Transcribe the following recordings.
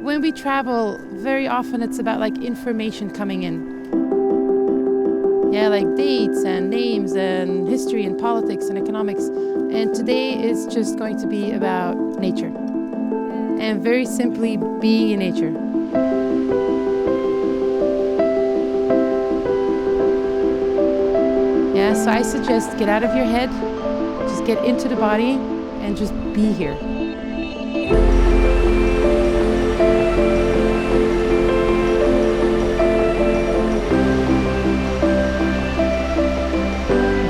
When we travel, very often it's about like information coming in. Yeah, like dates and names and history and politics and economics. And today is just going to be about nature. And very simply being in nature. Yeah, so I suggest get out of your head, just get into the body and just be here.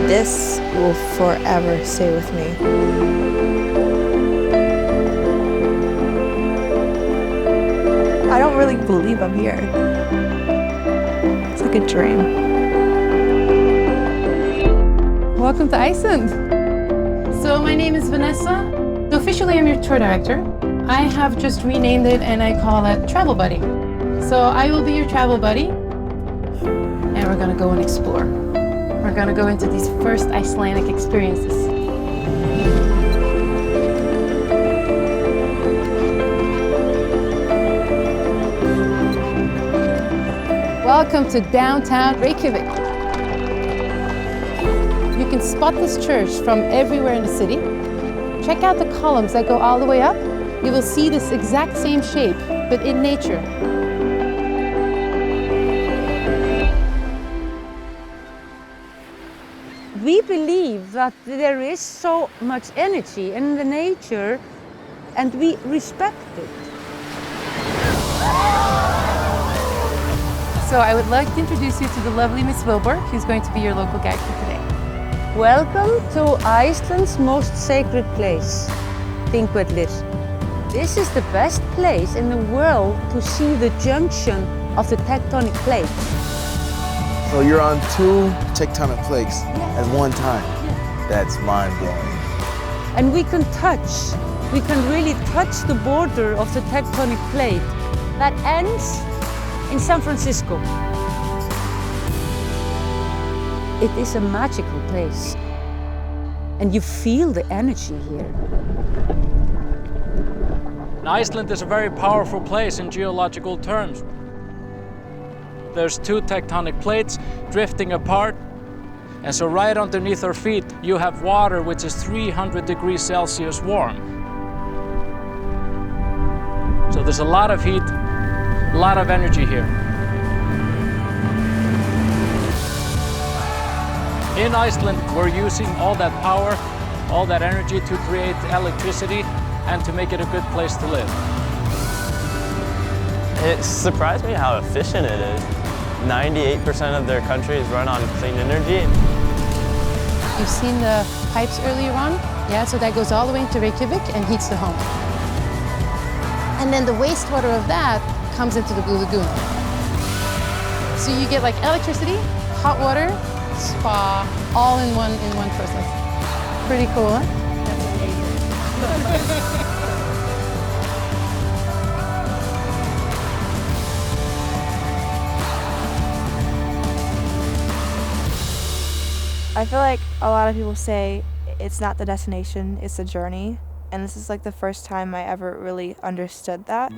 This will forever stay with me. I don't really believe I'm here. It's like a dream. Welcome to Iceland. So my name is Vanessa. Officially I'm your tour director. I have just renamed it and I call it Travel Buddy. So I will be your travel buddy and we're gonna go and explore. We're gonna go into these first Icelandic experiences. Welcome to downtown Reykjavik. You can spot this church from everywhere in the city. Check out the columns that go all the way up. You will see this exact same shape, but in nature. We believe that there is so much energy in the nature and we respect it. So I would like to introduce you to the lovely Miss Wilbur, who's going to be your local guide for today. Welcome to Iceland's most sacred place, Þingvellir. This is the best place in the world to see the junction of the tectonic plates. So you're on two tectonic plates at one time. That's mind-blowing. And we can really touch the border of the tectonic plate that ends in San Francisco. It is a magical place. And you feel the energy here. Iceland is a very powerful place in geological terms. There's two tectonic plates drifting apart, and so right underneath our feet you have water which is 300 degrees Celsius warm. So there's a lot of heat, a lot of energy here. In Iceland we're using all that power, all that energy to create electricity and to make it a good place to live. It surprised me how efficient it is. 98% of their country is run on clean energy. You've seen the pipes earlier on? Yeah, so that goes all the way into Reykjavik and heats the home. And then the wastewater of that comes into the Blue Lagoon. So you get like electricity, hot water, spa, all in one process. Pretty cool, huh? That's amazing. I feel like a lot of people say it's not the destination, it's the journey. And this is like the first time I ever really understood that.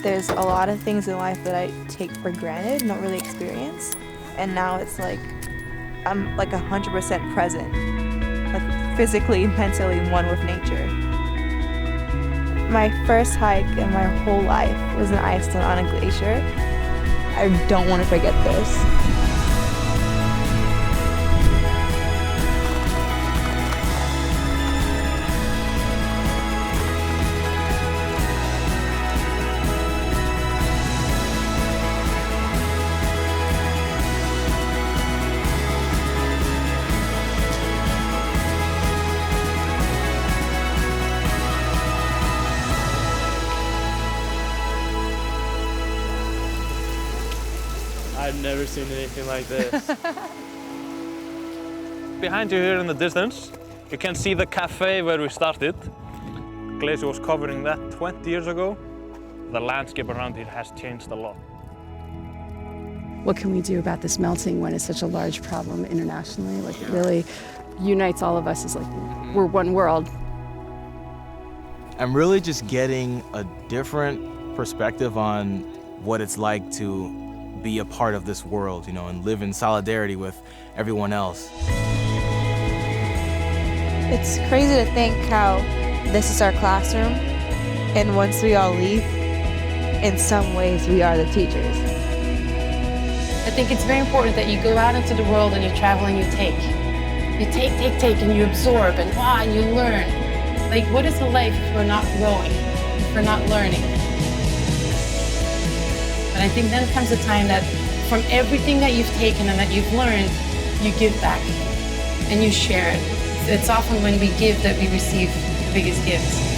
There's a lot of things in life that I take for granted and don't really experience. And now it's like, I'm like 100% present, like physically, mentally one with nature. My first hike in my whole life was in Iceland on a glacier. I don't want to forget this. I've never seen anything like this. Behind you here in the distance, you can see the cafe where we started. Glacier was covering that 20 years ago. The landscape around here has changed a lot. What can we do about this melting when it's such a large problem internationally? Like, it really unites all of us as like we're one world. I'm really just getting a different perspective on what it's like to be a part of this world, and live in solidarity with everyone else. It's crazy to think how this is our classroom, and once we all leave, in some ways we are the teachers. I think it's very important that you go out into the world and you travel and you take. You take, and you absorb, and wow, and you learn. Like, what is the life if we're not growing, if we're not learning? But I think then comes a time that from everything that you've taken and that you've learned, you give back and you share it. It's often when we give that we receive the biggest gifts.